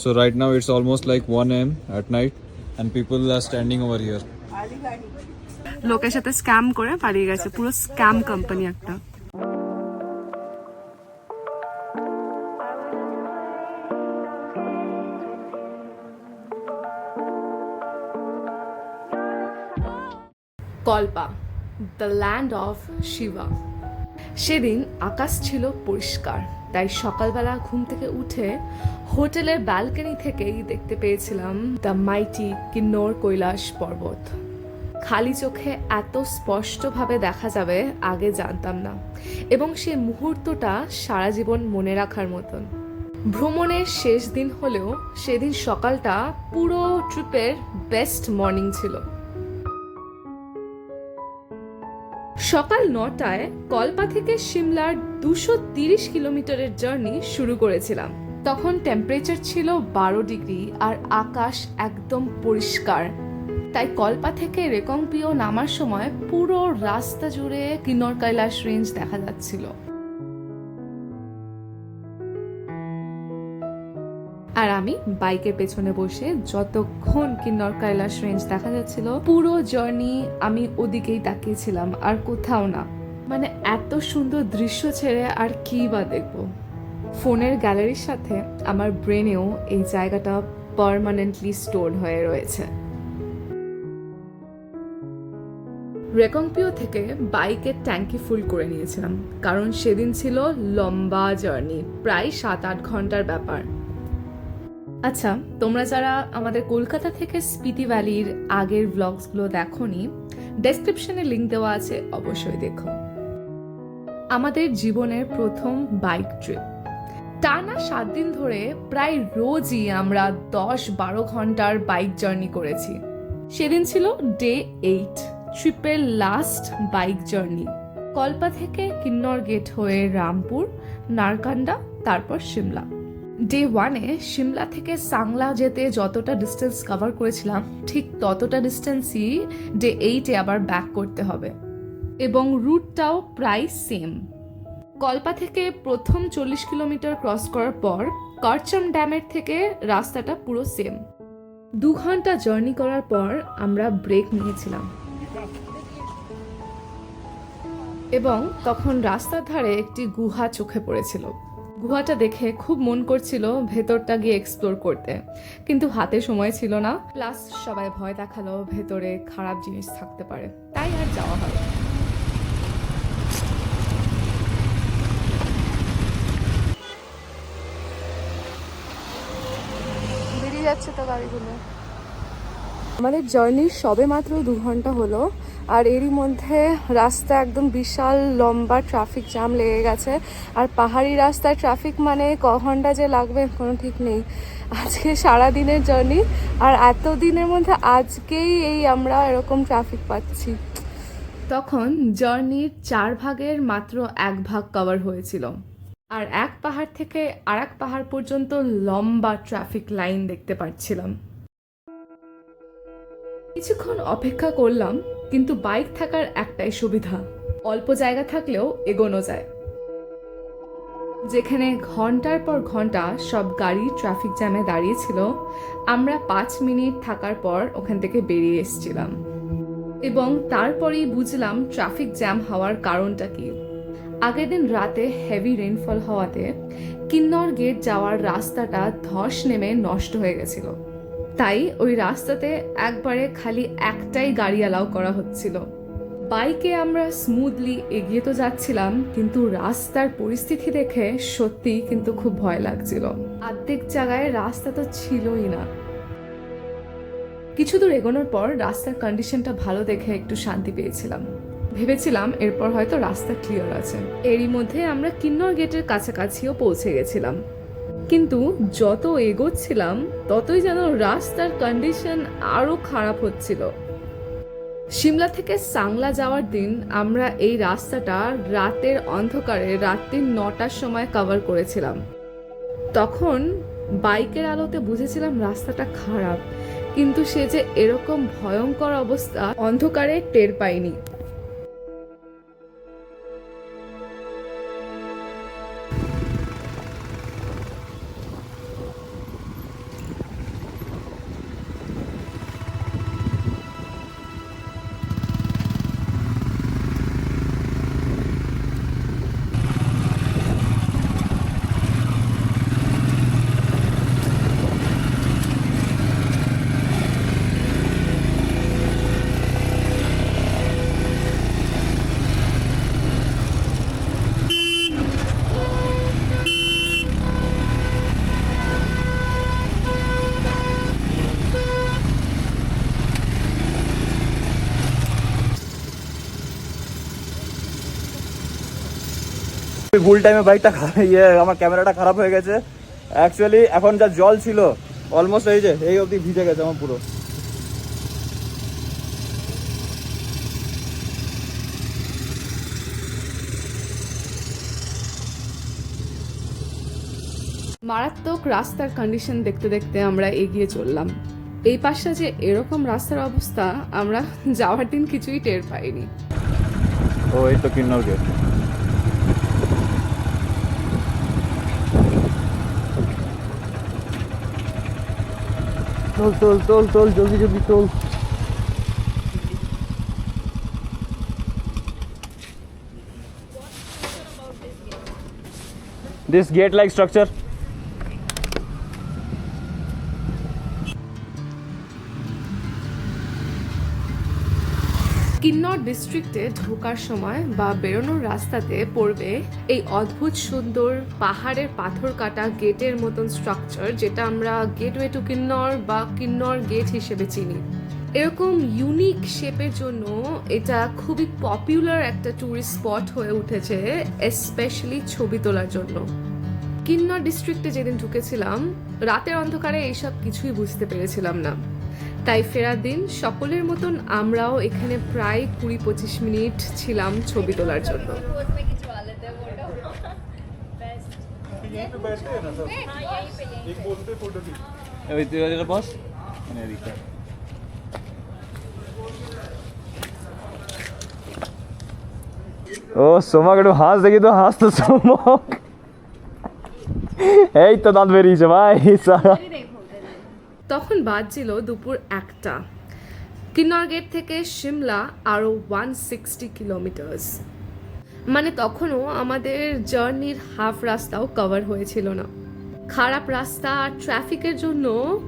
So right now it's almost like 1 a.m. at night and people are standing over here. লোকের সাথে scam করে পালিয়ে গেছে, পুরো স্ক্যাম কোম্পানি একটা। Kalpa, the land of Shiva. সেদিন আকাশ ছিল পরিষ্কার, তাই সকালবেলা ঘুম থেকে উঠে হোটেলের ব্যালকনি থেকেই দেখতে পেয়েছিলাম দ্য মাইটি কিন্নর কৈলাস পর্বত। খালি চোখে এত স্পষ্টভাবে দেখা যাবে আগে জানতাম না, এবং সে মুহূর্তটা সারা জীবন মনে রাখার মতন। ভ্রমণের শেষ দিন হলেও সেদিন সকালটা পুরো ট্রিপের বেস্ট মর্নিং ছিল। সকাল 9টায় কল্পা থেকে সিমলার 230 কিলোমিটারের জার্নি শুরু করেছিলাম। তখন টেম্পারেচার ছিল 12 ডিগ্রি আর আকাশ একদম পরিষ্কার, তাই কল্পা থেকে রেকংপিও নামার সময় পুরো রাস্তা জুড়ে কিন্নর কৈলাস রেঞ্জ দেখা যাচ্ছিল। আর আমি বাইকের পেছনে বসে যতক্ষণ কিন্নর কৈলাস রেঞ্জ দেখা যাচ্ছিল পুরো জার্নি আমি ওদিকেই তাকিয়েছিলাম, আর কোথাও না। মানে এত সুন্দর দৃশ্য ছেড়ে আর কি বা দেখবো। ফোনের গ্যালারির সাথে আমার ব্রেনেও এই জায়গাটা পার্মানেন্টলি স্টোর হয়ে রয়েছে। রেকংপিও থেকে বাইকের ট্যাঙ্কি ফুল করে নিয়েছিলাম, কারণ সেদিন ছিল লম্বা জার্নি, প্রায় 7-8 ঘন্টার ব্যাপার। আচ্ছা, তোমরা যারা আমাদের কলকাতা থেকে স্পিতি ভ্যালির আগের ব্লগসগুলো দেখোনি, ডেসক্রিপশনে লিংক দেওয়া আছে, অবশ্যই দেখো। আমাদের জীবনের প্রথম বাইক ট্রিপ। টানা 7 দিন ধরে প্রায় রোজই আমরা 10-12 ঘন্টার বাইক জার্নি করেছি। সেদিন ছিল ডে 8, ট্রিপের লাস্ট বাইক জার্নি। কল্পা থেকে কিন্নর গেট হয়ে রামপুর, নারকান্ডা, তারপর সিমলা। ডে 1-এ সিমলা থেকে সাংলা যেতে যতটা ডিস্টেন্স কভার করেছিলাম ঠিক ততটা ডিস্টেন্সই ডে 8-এ আবার ব্যাক করতে হবে, এবং রুটটাও প্রায় সেম। কল্পা থেকে প্রথম 40 কিলোমিটার ক্রস করার পর কারচাম ড্যামের থেকে রাস্তাটা পুরো সেম। 2 ঘন্টা জার্নি করার পর আমরা ব্রেক নিয়েছিলাম, এবং তখন রাস্তার ধারে একটি গুহা চোখে পড়েছিল। গুহাটা দেখে খুব মন করছিল ভেতরটা গিয়ে এক্সপ্লোর করতে, কিন্তু হাতে সময় ছিল না, প্লাস সবাই ভয় দেখালো ভেতরে খারাপ জিনিস থাকতে পারে, তাই আর যাওয়া হয়। বেরিয়ে যাচ্ছে তো গাড়িগুলো। আমাদের জার্নির সবে মাত্র 2 ঘন্টা হলো, আর এরই মধ্যে রাস্তা একদম বিশাল লম্বা ট্রাফিক জ্যাম লেগে গেছে। আর পাহাড়ি রাস্তায় ট্রাফিক মানে ক ঘন্টা যে লাগবে কোনো ঠিক নেই। আজকে সারা দিনের জার্নি, আর এত দিনের মধ্যে আজকেই এই আমরা এরকম ট্রাফিক পাচ্ছি। তখন জার্নির 4 ভাগের মাত্র 1 ভাগ কভার হয়েছিল, আর এক পাহাড় থেকে আর এক পাহাড় পর্যন্ত লম্বা ট্রাফিক লাইন দেখতে পাচ্ছিলাম। কিছুক্ষণ অপেক্ষা করলাম, কিন্তু বাইক থাকার একটাই সুবিধা, অল্প জায়গা থাকলেও এগোনো যায়। যেখানে ঘন্টার পর ঘন্টা সব গাড়ি ট্রাফিক জ্যামে দাঁড়িয়েছিল, আমরা 5 মিনিট থাকার পর ওখান থেকে বেরিয়ে এসেছিলাম, এবং তারপরেই বুঝলাম ট্রাফিক জ্যাম হওয়ার কারণটা কি। আগের দিন রাতে হেভি রেইনফল হওয়াতে কিন্নর গেট যাওয়ার রাস্তাটা ধস নেমে নষ্ট হয়ে গেছিল, তাই ওই রাস্তাতে একবারে খালি একটাই গাড়ি অ্যালাউ করা হচ্ছিল। বাইকে আমরা স্মুথলি এগিয়ে তো যাচ্ছিলাম, কিন্তু রাস্তার পরিস্থিতি দেখে সত্যি কিন্তু খুব ভয় লাগছিল। অর্ধেক জায়গায় রাস্তা তো ছিলই না। কিছু দূর এগোনোর পর রাস্তার কন্ডিশনটা ভালো দেখে একটু শান্তি পেয়েছিলাম, ভেবেছিলাম এরপর হয়তো রাস্তা ক্লিয়ার আছে। এরই মধ্যে আমরা কিন্নর গেটের কাছাকাছিও পৌঁছে গেছিলাম, কিন্তু যত এগোচ্ছিলাম ততই যেন রাস্তার কন্ডিশন আরো খারাপ হচ্ছিল। সিমলা থেকে সাংলা যাওয়ার দিন আমরা এই রাস্তাটা রাতের অন্ধকারে রাত্রি 9টার সময় কভার করেছিলাম। তখন বাইকের আলোতে বুঝেছিলাম রাস্তাটা খারাপ, কিন্তু সে যে এরকম ভয়ঙ্কর অবস্থা অন্ধকারে টের পাইনি। ভুল টাইমে বাইকটা আমার ক্যামেরাটা খারাপ হয়ে গেছে অ্যাকচুয়ালি। এখন যা জল ছিল অলমোস্ট এই অবধি ভিজে গেছে আমার পুরো। মারাত্মক রাস্তার কন্ডিশন দেখতে দেখতে আমরা এগিয়ে চললাম। এই পাশটা যে এরকম রাস্তার অবস্থা আমরা যাওয়ার দিন কিছুই টের পাইনি। ও এই তো কিন্নর গেট। চল চল চল চল জলদি জলদি চল। This gate-like structure. কিন্নর ডিস্ট্রিক্টে ঢোকার সময় বা বেরোনোর রাস্তাতে পড়বে এই অদ্ভুত সুন্দর পাহাড়ের পাথর কাটা গেটের মতন স্ট্রাকচার, যেটা আমরা গেটওয়ে টু কিন্নর বা কিন্নর গেট হিসেবে চিনি। এরকম ইউনিক শেপের জন্য এটা খুবই পপুলার একটা ট্যুরিস্ট স্পট হয়ে উঠেছে, স্পেশালি ছবি তোলার জন্য। কিন্নর ডিস্ট্রিক্টে যেদিন ঢুকেছিলাম রাতের অন্ধকারে এইসব কিছুই বুঝতে পেরেছিলাম না, তাই ফেরার দিন সকলের মতন আমরাও এখানে প্রায় 20-25 মিনিট ছিলাম ছবি তোলার জন্য। ও সোমাক একটু হাঁস দেখি তো, হাঁস তো সোমক। এই তো দাঁত বেরিয়েছে ভাই সারা। তখন বাজছিল দুপুর 1টা। কিন্নর গেট থেকে সিমলা আরও 160 কিলোমিটার্স, মানে তখনও আমাদের জার্নির হাফ রাস্তাও কভার হয়েছিল না। খারাপ রাস্তা আর ট্রাফিকের জন্য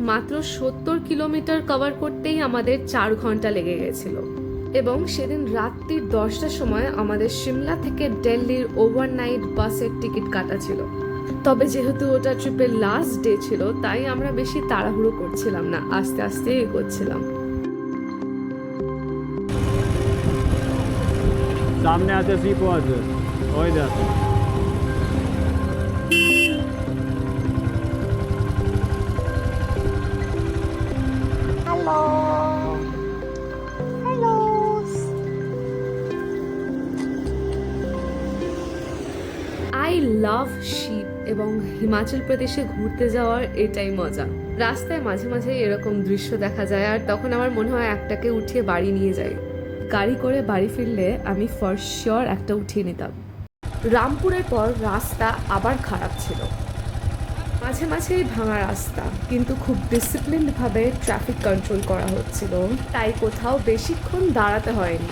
মাত্র 70 কিলোমিটার কভার করতেই আমাদের 4 ঘন্টা লেগে গেছিল। এবং সেদিন রাত্রির 10টার সময় আমাদের সিমলা থেকে দিল্লির ওভারনাইট বাসের টিকিট কাটা ছিল। তবে যেহেতু ওটা ট্রিপের লাস্ট ডে ছিল তাই আমরা বেশি তাড়াহুড়ো করছিলাম না, আস্তে আস্তে এগোচ্ছিলাম। সামনে আছে সিপো আছে ওই দেখ। Hello hello. I love ship এবং হিমাচল প্রদেশে ঘুরতে যাওয়ার এটাই মজা। রাস্তায় মাঝে মাঝে এরকম দৃশ্য দেখা যায় আর তখন আমার মনে হয় একটাকে উঠিয়ে বাড়ি নিয়ে যাই। গাড়ি করে বাড়ি ফিরলে আমি ফর শিওর একটা উঠিয়ে নিতাম। রামপুরের পর রাস্তা আবার খারাপ ছিল, মাঝে মাঝেই ভাঙা রাস্তা, কিন্তু খুব ডিসিপ্লিনভাবে ট্রাফিক কন্ট্রোল করা হচ্ছিল, তাই কোথাও বেশিক্ষণ দাঁড়াতে হয়নি।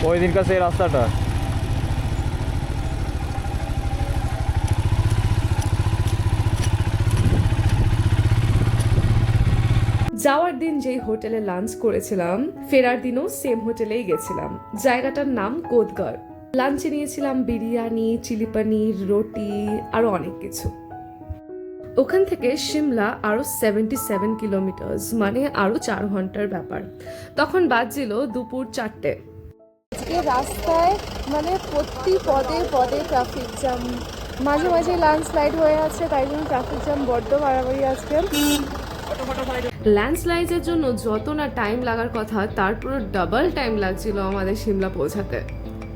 ওই দিনকার সেই রাস্তাটা। যাওয়ার দিন যেই হোটেলে লাঞ্চ করেছিলাম ফেরার দিনও সেম হোটেলেই গেছিলাম। জায়গাটার নাম কোদগড়। লাঞ্চে নিয়েছিলাম বিরিয়ানি, চিলি পনির, রুটি আরো অনেক কিছু। ওখান থেকে সিমলা আরো 77 কিলোমিটার, মানে আরো 4 ঘন্টার ব্যাপার। তখন বাজছিল দুপুর 4টে। আজকে রাস্তায় মানে প্রতি পদে পদে ট্রাফিক জ্যাম, মাঝে মাঝে ল্যান্ডস্লাইড হয়ে আছে, তাই জন্য ট্রাফিক জ্যাম বড্ড বাড়াবাড়ি আজকে। ল্যান্ডস্লাইডের জন্য যত না টাইম লাগার কথা তার পুরো ডাবল টাইম লাগছিল আমাদের সিমলা পৌঁছাতে।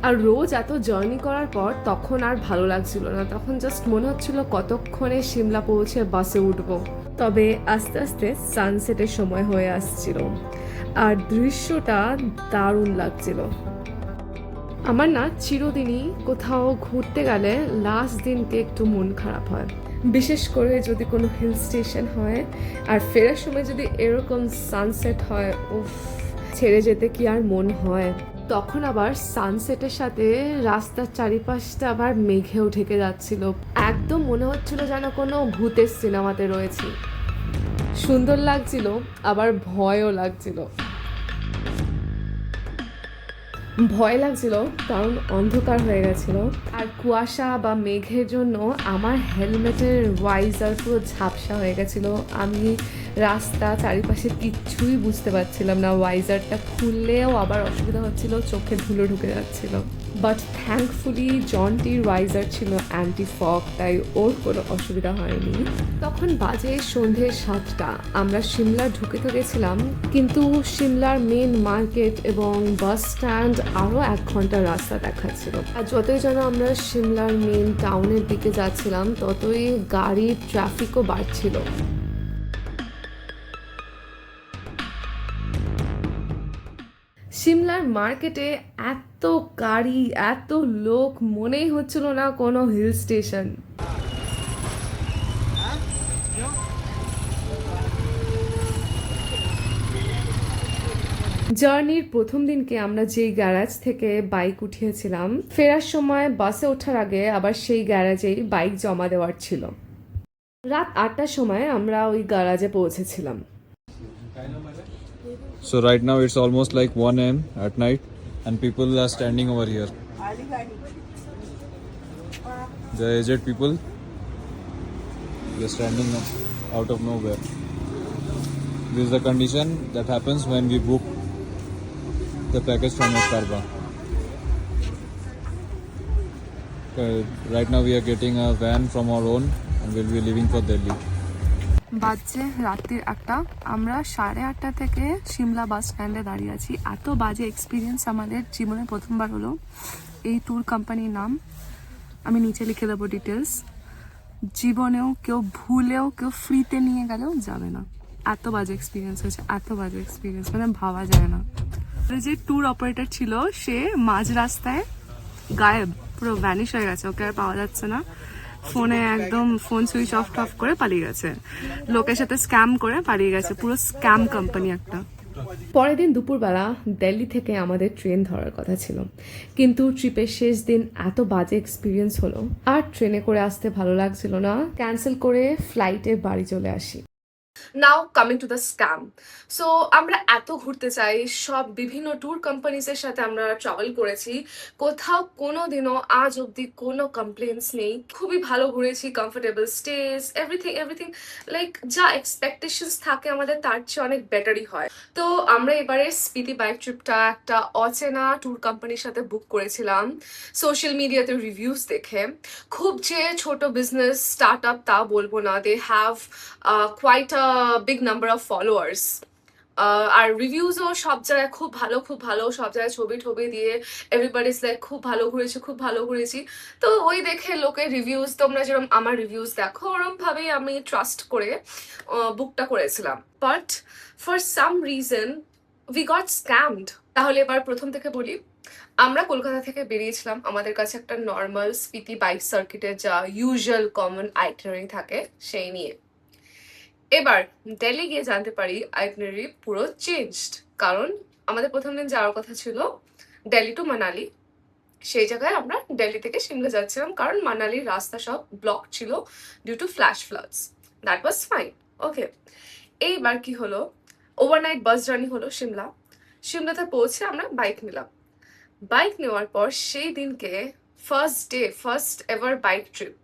আর রোজ এত জার্নি করার পর তখন আর ভালো লাগছিল না, তখন জাস্ট মনে হচ্ছিল কতক্ষণে সিমলা পৌঁছে বাসে উঠবো। তবে আস্তে আস্তে সানসেটের সময় হয়ে আসছিল আর দৃশ্যটা দারুণ লাগছিল। আমার না চিরদিনই কোথাও ঘুরতে গেলে লাস্ট দিনকে একটু মন খারাপ হয়, বিশেষ করে যদি কোনো হিল স্টেশন হয় আর ফেরার সময় যদি এরকম সানসেট হয়, উফ, ছেড়ে যেতে কি আর মন হয়। তখন আবার সানসেটের সাথে রাস্তার চারিপাশটা আবার মেঘেও ঢেকে যাচ্ছিল, একদম মনে হচ্ছিল যেন কোনো ভূতের সিনেমাতে রয়েছি। সুন্দর লাগছিল, আবার ভয়ও লাগছিল। ভয় লাগছিল কারণ অন্ধকার হয়ে গেছিল, আর কুয়াশা বা মেঘের জন্য আমার হেলমেটের ওয়াইজার পুরো ঝাপসা হয়ে গেছিল। আমি রাস্তা চারিপাশে কিচ্ছুই বুঝতে পারছিলাম না, ওয়াইজারটা খুললেও আবার অসুবিধা হচ্ছিল, চোখে ধুলো ঢুকে যাচ্ছিল। বাট থ্যাঙ্কফুলি জনটির ওয়াইজার ছিল অ্যান্টি ফগ, তাই ওর কোনো অসুবিধা হয়নি। তখন বাজে সন্ধে 7টা। আমরা সিমলা ঢুকে তো গেছিলাম, কিন্তু সিমলার মেন মার্কেট এবং বাস স্ট্যান্ড আরও 1 ঘন্টার রাস্তা দেখাচ্ছিল। আর যতই যেন আমরা সিমলার মেন টাউনের দিকে যাচ্ছিলাম, ততই গাড়ির ট্রাফিকও বাড়ছিল। সিমলার মার্কেটে এত গাড়ি, এত লোক, মনেই হচ্ছিল না কোনো হিল স্টেশন। জার্নির প্রথম দিনকে আমরা যেই গ্যারাজ থেকে বাইক উঠিয়েছিলাম, ফেরার সময় বাসে ওঠার আগে আবার সেই গ্যারাজেই বাইক জমা দেওয়ার ছিল। রাত 8টার সময় আমরা ওই গ্যারাজে পৌঁছেছিলাম। So right now it's almost like 1 a.m. at night and people are standing over here. The aged people, they're standing out of nowhere. This is the condition that happens when we book the package from Karba. Right now we are getting a van from our own and we'll be leaving for Delhi. বাজছে রাত্রির 1টা। আমরা 8:30 থেকে সিমলা বাস স্ট্যান্ডে দাঁড়িয়ে আছি। এত বাজে experience আমাদের জীবনে প্রথমবার হলো। এই ট্যুর কোম্পানির নাম আমি নিচে লিখে দেবো ডিটেলস। জীবনেও কেউ ভুলেও কেউ ফ্রিতে নিয়ে গেলেও যাবে না। এত বাজে এক্সপিরিয়েন্স হয়েছে, এত বাজে এক্সপিরিয়েন্স, মানে ভাবা যায় না। যে ট্যুর অপারেটর ছিল সে মাঝ রাস্তায় গায়েব, পুরো ভ্যানিশ হয়ে গেছে, ওকে আর পাওয়া যাচ্ছে না। ফোনে একদম ফোন সুইচ অফ টফ করে পালিয়ে গেছে, লোকের সাথে স্ক্যাম করে পালিয়ে গেছে, পুরো স্ক্যাম কোম্পানি একটা। পরের দিন দুপুরবেলা দিল্লি থেকে আমাদের ট্রেন ধরার কথা ছিল, কিন্তু ট্রিপের শেষ দিন এত বাজে এক্সপিরিয়েন্স হলো আর ট্রেনে করে আসতে ভালো লাগছিল না, ক্যান্সেল করে ফ্লাইটে বাড়ি চলে আসি। নাও coming to the scam. So আমরা এত ঘুরতে চাই, সব বিভিন্ন ট্যুর কোম্পানিজের সাথে আমরা ট্রাভেল করেছি, কোথাও কোনো দিনও আজ অবধি কোনো কমপ্লেন্টস নেই। খুবই ভালো ঘুরেছি, comfortable stage, everything everything, like যা এক্সপেকটেশনস থাকে আমাদের তার চেয়ে অনেক বেটারই হয়। তো আমরা এবারে স্পিতি বাইক ট্রিপটা একটা অচেনা ট্যুর কোম্পানির সাথে বুক করেছিলাম সোশ্যাল মিডিয়াতে রিভিউজ দেখে। খুব যে ছোট বিজনেস স্টার্ট আপ তা বলবো না, they have quite a big number of followers. আর রিভিউজও সব জায়গায় খুব ভালো, খুব ভালো, সব জায়গায় ছবি টবি দিয়ে এভরিবডি ইজ লাইক খুব ভালো ঘুরেছি, খুব ভালো ঘুরেছি। তো ওই দেখে লোকের রিভিউজ, তোমরা যেরকম আমার রিভিউজ দেখো ওরকম ভাবেই আমি ট্রাস্ট করে বুকটা করেছিলাম। But for some reason we got scammed. তাহলে এবার প্রথম থেকে বলি, আমরা কলকাতা থেকে বেরিয়েছিলাম, আমাদের কাছে একটা নর্মাল স্পিতি বাইক সার্কিটের যা ইউজুয়াল কমন আইটিনারি থাকে সেই নিয়ে। এবার দিল্লি গিয়ে জানতে পারি আইটিনারি পুরো চেঞ্জড, কারণ আমাদের প্রথম দিন যাওয়ার কথা ছিল দিল্লি টু মানালি, সেই জায়গায় আমরা দিল্লি থেকে সিমলা যাচ্ছিলাম, কারণ মানালির রাস্তা সব ব্লক ছিল due to flash floods. That was fine, okay. এইবার কি হলো, ওভারনাইট বাস জার্নি হলো সিমলাতে পৌঁছে আমরা বাইক নিলাম। বাইক নেওয়ার পর সেই দিনকে ফার্স্ট এভার বাইক ট্রিপ,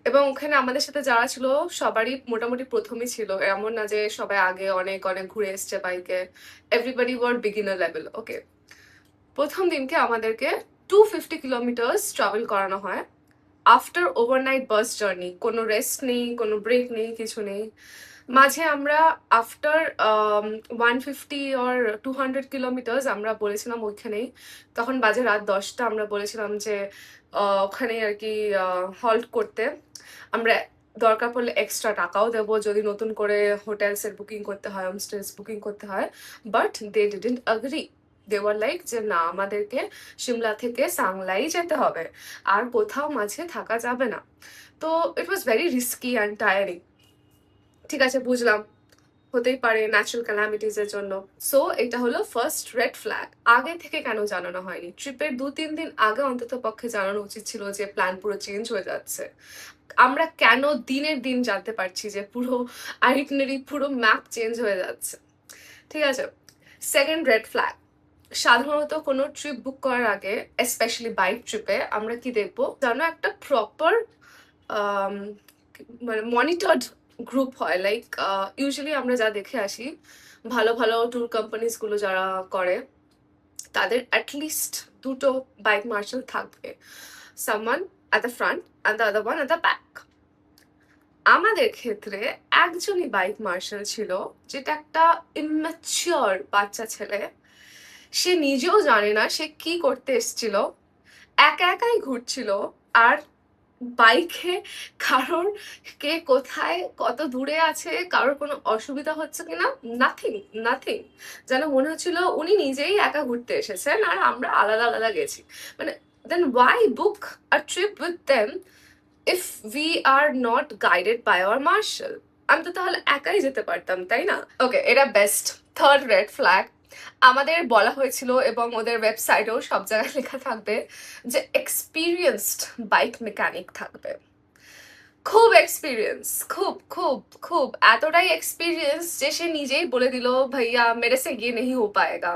এবং ওখানে আমাদের সাথে যারা ছিল সবারই মোটামুটি প্রথমই ছিল, এমন না যে সবাই আগে অনেক অনেক ঘুরে এসছে বাইকে, এভরিবডি ওয়ার বিগিনার লেভেল, ওকে। প্রথম দিনকে আমাদেরকে 250 কিলোমিটার্স ট্রাভেল করানো হয় আফটার ওভারনাইট বাস জার্নি। কোনো রেস্ট নেই, কোনো ব্রেক নেই, কিছু নেই। মাঝে আমরা আফটার 150 or 200 কিলোমিটার্স আমরা বলেছিলাম ওইখানেই, তখন বাজে রাত 10টা, আমরা বলেছিলাম যে ওখানে আর কি হল্ট করতে। আমরা দরকার পড়লে এক্সট্রা টাকাও দেবো যদি নতুন করে হোটেলসের বুকিং করতে হয়, হোমস্টেস বুকিং করতে হয়। But they didn't agree. They were like যে না, আমাদেরকে সিমলা থেকে সাংলাই যেতে হবে, আর কোথাও মাঝে থাকা যাবে না। তো it was very risky and tiring. ঠিক আছে, বুঝলাম, হতেই পারে ন্যাচারাল ক্যালামিটিস এর জন্য। সো এটা হলো ফার্স্ট রেড ফ্ল্যাগ। আগে থেকে কেন জানানো হয়নি? ট্রিপের 2-3 দিন আগে অন্তত পক্ষে জানানো উচিত ছিল যে প্ল্যান পুরো চেঞ্জ হয়ে যাচ্ছে। আমরা কেন দিনের দিন জানতে পারছি যে পুরো আইটিনারি, পুরো ম্যাপ চেঞ্জ হয়ে যাচ্ছে? ঠিক আছে। সেকেন্ড রেড ফ্ল্যাগ, সাধারণত কোনো ট্রিপ বুক করার আগে, স্পেশালি বাইক ট্রিপে, আমরা কি দেখবো জানো, একটা প্রপার মানে মনিটর্ড গ্রুপ হয়। লাইক ইউজুয়ালি আমরা যা দেখে আসি, ভালো ভালো ট্যুর কোম্পানিজগুলো যারা করে তাদের অ্যাটলিস্ট দুটো বাইক মার্শাল থাকবে, someone at the front and the other one at the back. আমাদের ক্ষেত্রে একজনই বাইক মার্শাল ছিল, যেটা একটা ইম্যাচিওর বাচ্চা ছেলে। সে নিজেও জানে না সে কি করতে এসেছিল, একা একাই ঘুরছিল। আর বাইকে কারোর কে কোথায় কত দূরে আছে, কারোর কোনো অসুবিধা হচ্ছে কিনা, নাথিং নাথিং। যেন মনে হচ্ছিল উনি নিজেই একা ঘুরতে এসেছেন আর আমরা আলাদা আলাদা গেছি। মানে then why book a trip with them if we are not guided by our marshal? আমি তো তাহলে একাই যেতে পারতাম, তাই না? ওকে, এটা বেস্ট। থার্ড রেড ফ্ল্যাগ, আমাদের বলা হয়েছিল এবং ওদের ওয়েবসাইটেও সব জায়গায় লেখা থাকবে যে এক্সপিরিয়েন্সড বাইক মেকানিক থাকবে। খুব এক্সপিরিয়েন্স, খুব খুব খুব এতটাই এক্সপিরিয়েন্স যে সে নিজেই বলে দিল ভাইয়া মেরে সে গিয়ে নেই হো পায়েগা।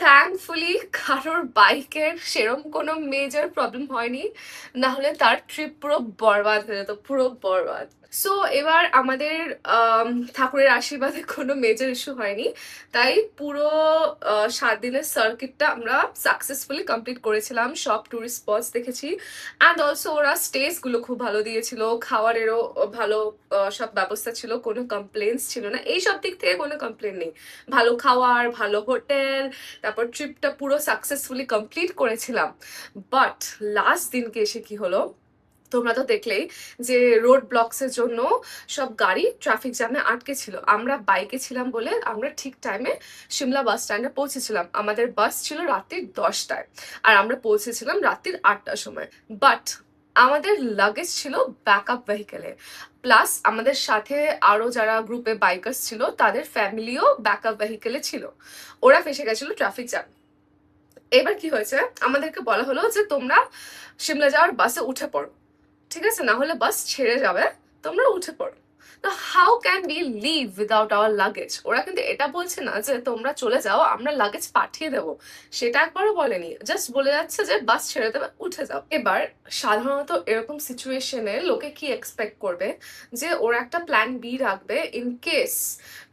থ্যাঙ্কফুলি কারোর বাইকের সেরম কোনো মেজর প্রবলেম হয়নি, না হলে তার ট্রিপ পুরো বরবাদ হয়ে যেত, পুরো বরবাদ। সো এবার আমাদের ঠাকুরের আশীর্বাদে কোনো মেজর ইস্যু হয়নি, তাই পুরো 7 দিনের সার্কিটটা আমরা সাকসেসফুলি কমপ্লিট করেছিলাম। সব টুরিস্ট স্পটস দেখেছি, অ্যান্ড অলসো ওরা স্টেজগুলো খুব ভালো দিয়েছিল, খাওয়ারেরও ভালো সব ব্যবস্থা ছিল, কোনো কমপ্লেন্স ছিল না। এই সব দিক থেকে কোনো কমপ্লেন নেই, ভালো খাওয়ার, ভালো হোটেল, তারপর ট্রিপটা পুরো সাকসেসফুলি কমপ্লিট করেছিলাম। বাট লাস্ট দিনকে এসে কি হলো তোমরা তো দেখলেই, যে রোড ব্লকসের জন্য সব গাড়ি ট্রাফিক জ্যামে আটকে ছিল। আমরা বাইকে ছিলাম বলে আমরা ঠিক টাইমে সিমলা বাস স্ট্যান্ডে পৌঁছেছিলাম। আমাদের বাস ছিল রাত্রির 10টায় আর আমরা পৌঁছেছিলাম রাত্রির 8টার সময়। বাট আমাদের লাগেজ ছিল ব্যাকআপ ভেহিকেলে, প্লাস আমাদের সাথে আরো যারা গ্রুপে বাইকার্স ছিল তাদের ফ্যামিলিও ব্যাকআপ ভেহিকেলে ছিল। ওরা ফেসে গেছিল ট্রাফিক জ্যাম। এবার কি হয়েছে, আমাদেরকে বলা হলো যে তোমরা সিমলা যাওয়ার বাসে উঠে পড়ো, ঠিক আছে, না হলে বাস ছেড়ে যাবে, তোমরা উঠে পড়ো। তো how can be live without hour luggage? ওরা কিন্তু এটা বলছে না যে তোমরা চলে যাও, আমরা লাগেজ পাঠিয়ে দেবো, সেটা একবারও বলেনি। জাস্ট বলে যাচ্ছে যে বাস ছেড়ে দেবে, উঠে যাও। এবার সাধারণত এরকম সিচুয়েশনে লোকে কি এক্সপেক্ট করবে, যে ওরা একটা প্ল্যান বি রাখবে ইন কেস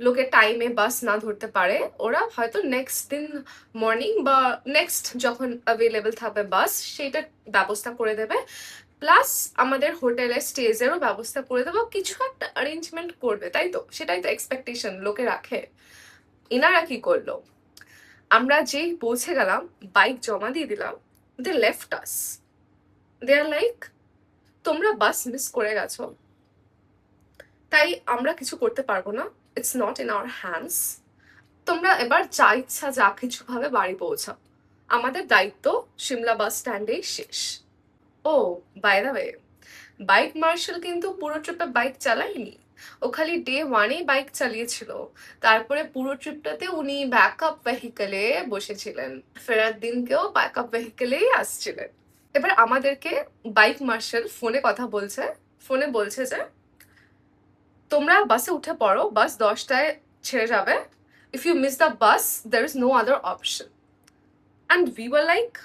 লোকে টাইমে বাস না ধরতে পারে। ওরা হয়তো নেক্সট দিন মর্নিং বা নেক্সট যখন অ্যাভেলেবেল থাকবে বাস, সেইটার ব্যবস্থা করে দেবে, প্লাস আমাদের হোটেলে স্টেজেরও ব্যবস্থা করে দেবো, কিছু একটা অ্যারেঞ্জমেন্ট করবে, তাই তো? সেটাই তো এক্সপেকটেশন লোকে রাখে। এনারা কি করলো, আমরা যেই পৌঁছে গেলাম, বাইক জমা দিয়ে দিলাম, দে লেফট আস। দে আর লাইক, তোমরা বাস মিস করে গেছো, তাই আমরা কিছু করতে পারবো না, it's not in our hands. তোমরা এবার যা ইচ্ছা যা কিছু ভাবে বাড়ি পৌঁছাও, আমাদের দায়িত্ব সিমলা বাস স্ট্যান্ডেই শেষ। Oh by the way, bike marshal কিন্তু পুরো ট্রিপে বাইক চালায়নি, ও খালি ডে 1-এই বাইক চালিয়েছিল। তারপরে পুরো ট্রিপটাতে উনি ব্যাকআপ ভেহিকেলে বসেছিলেন, ফেরার দিনকেও ব্যাকআপ ভেহিকেলেই আসছিলেন। এবার আমাদেরকে বাইক মার্শাল ফোনে কথা বলছে, ফোনে বলছে যে তোমরা বাসে উঠে পড়ো, বাস 10টায় ছেড়ে যাবে, if you miss the bus there is no other option. And we were like,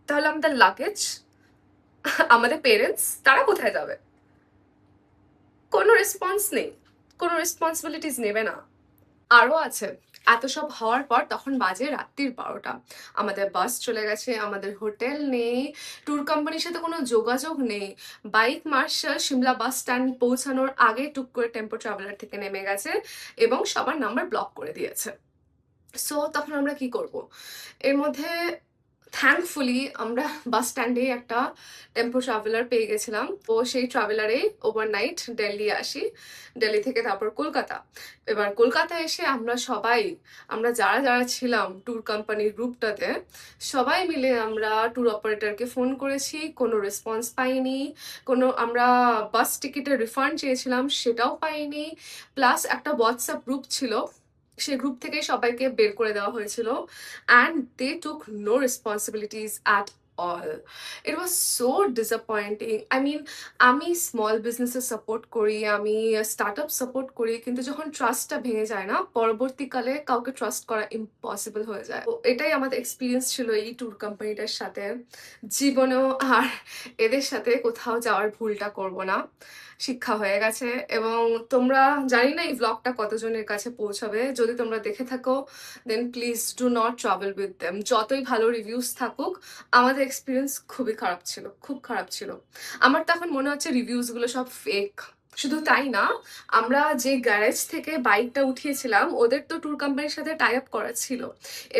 তাহলে আমাদের লাগেজ, আমাদের পেরেন্টস, তারা কোথায় যাবে? কোনো রেসপন্স নেই, কোনো রেসপন্সিবিলিটিস নেবে না। আরও আছে, এত সব হওয়ার পর তখন বাজে রাত্রির 12টা, আমাদের বাস চলে গেছে, আমাদের হোটেল নেই, ট্যুর কোম্পানির সাথে কোনো যোগাযোগ নেই। Bike marshal Shimla bus stand পৌঁছানোর আগে টুক করে টেম্পো ট্রাভেলার থেকে নেমে গেছে এবং সবার নাম্বার ব্লক করে দিয়েছে। সো তখন আমরা কি করব? এর মধ্যে থ্যাঙ্কফুলি আমরা বাস স্ট্যান্ডে একটা টেম্পো ট্রাভেলার পেয়ে গেছিলাম। তো সেই ট্রাভেলারে ওভারনাইট দিল্লি আসি, দিল্লি থেকে তারপর কলকাতা। এবার কলকাতা এসে আমরা যারা যারা ছিলাম ট্যুর কোম্পানির গ্রুপটাতে, সবাই মিলে আমরা ট্যুর অপারেটরকে ফোন করেছি, কোনো রেসপন্স পাইনি। আমরা বাস টিকিটের রিফান্ড চেয়েছিলাম, সেটাও পাইনি। প্লাস একটা হোয়াটসঅ্যাপ গ্রুপ ছিল, সেই গ্রুপ থেকে সবাইকে বের করে দেওয়া হয়েছিল, and they took no responsibilities at all. It was so disappointing. I mean, আমি স্মল বিজনেসের সাপোর্ট করি, আমি স্টার্ট আপ সাপোর্ট করি, কিন্তু যখন ট্রাস্টটা ভেঙে যায় না, পরবর্তীকালে কাউকে ট্রাস্ট করা ইম্পসিবল হয়ে যায়। তো এটাই আমাদের এক্সপিরিয়েন্স ছিল এই ট্যুর কোম্পানিটার সাথে। জীবনেও আর এদের সাথে কোথাও যাওয়ার ভুলটা করব না, শিক্ষা হয়ে গেছে। এবং তোমরা, জানি না এই ব্লগটা কতজনের কাছে পৌঁছাবে, যদি তোমরা দেখে থাকো then please do not travel with them. যতই ভালো রিভিউস থাকুক, আমাদের এক্সপিরিয়েন্স খুবই খারাপ ছিল, খুব খারাপ ছিল। আমার তো এখন মনে হচ্ছে রিভিউসগুলো সব ফেক। শুধু তাই না, আমরা যে গ্যারেজ থেকে বাইকটা উঠিয়েছিলাম, ওদের তো ট্যুর কোম্পানির সাথে টাই আপ করা ছিল।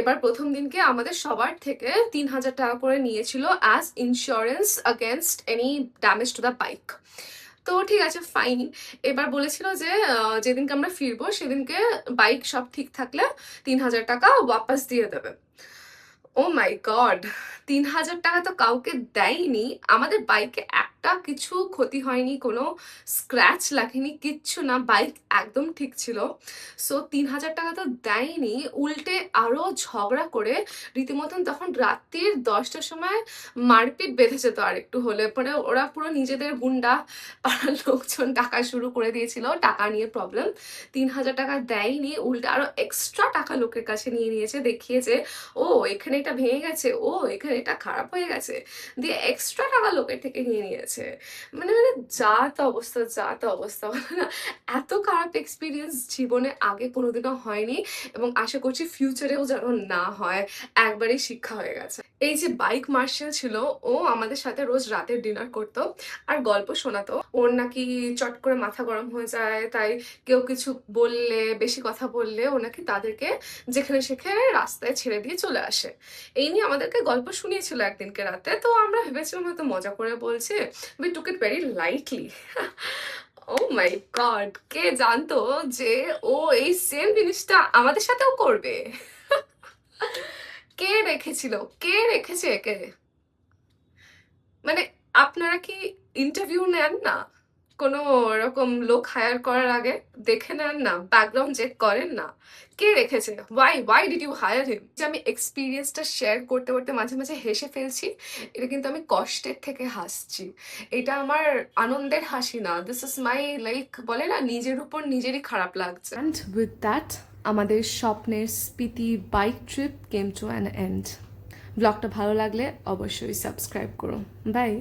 এবার প্রথম দিনকে আমাদের সবার থেকে 3,000 টাকা করে নিয়েছিল as insurance against any damage to the bike. তো ঠিক আছে, ফাইন। এবার বলেছিল যে যেদিনকে আমরা ফিরবো সেদিনকে বাইক সব ঠিক থাকলে 3,000 টাকা ওয়াপাস দিয়ে দেবে। ও মাই গড, 3,000 টাকা তো কাউকে দেয়নি। আমাদের বাইকে একটা কিছু ক্ষতি হয়নি, কোনো স্ক্র্যাচ লাগেনি, কিচ্ছু না, বাইক একদম ঠিক ছিল। সো 3,000 টাকা তো দেয়নি, উল্টে আরো ঝগড়া করে রীতিমতন তখন রাত্রির 10টার সময় মারপিট বেঁধেছে। তো আর একটু হলে পরে ওরা পুরো নিজেদের গুন্ডা পাড়ার লোকজন টাকা শুরু করে দিয়েছিল, টাকা নিয়ে প্রবলেম। 3,000 টাকা দেয়নি, উল্টে আরো এক্সট্রা টাকা লোকের কাছে নিয়ে নিয়েছে, দেখিয়েছে ও এখানে এটা ভেঙে গেছে, ও এখানে এটা খারাপ হয়ে গেছে, দিয়ে এক্সট্রা টাকা লোকের থেকে নিয়ে নিয়েছে। মানে যা তা অবস্থা না, এত খারাপ এক্সপিরিয়েন্স জীবনে আগে কোনোদিনও হয়নি, এবং আশা করছি ফিউচারেও যেন না হয়। একবারই শিক্ষা হয়ে গেছে। এই যে বাইক মার্শাল ছিল, ও আমাদের সাথে রোজ রাতের ডিনার করতো আর গল্প শোনাতো। ওর নাকি চট করে মাথা গরম হয়ে যায়, তাই কেউ কিছু বললে, বেশি কথা বললে ও নাকি তাদেরকে যেখানে সেখানে রাস্তায় ছেড়ে দিয়ে চলে আসে। এই নিয়ে আমাদেরকে গল্প শুনিয়েছিল একদিনকে রাতে। তো আমরা ভেবেছিলাম হয়তো মজা করে বলছে, we took it very lightly. Oh my god, কে জানতো যে ও এই সেম জিনিসটা আমাদের সাথেও করবে? কে রেখেছে একে? মানে আপনারা কি ইন্টারভিউ নেন না কোনো এরকম লোক হায়ার করার আগে? দেখে নেন না, ব্যাকগ্রাউন্ড চেক করেন না কে রেখেছে? ওয়াই ডিড ইউ হায়ার হিম? যে আমি এক্সপিরিয়েন্সটা শেয়ার করতে করতে মাঝে মাঝে হেসে ফেলছি, এটা কিন্তু আমি কষ্টের থেকে হাসছি। এটা আমার আনন্দের হাসি না, দিস ইজ মাই লাইক, বলে না, নিজের উপর নিজেরই খারাপ লাগছে। অ্যান্ড উইথ দ্যাট আমাদের স্বপ্নের Spiti bike trip came to an end. ব্লগটা ভালো লাগলে অবশ্যই সাবস্ক্রাইব করুন। বাই।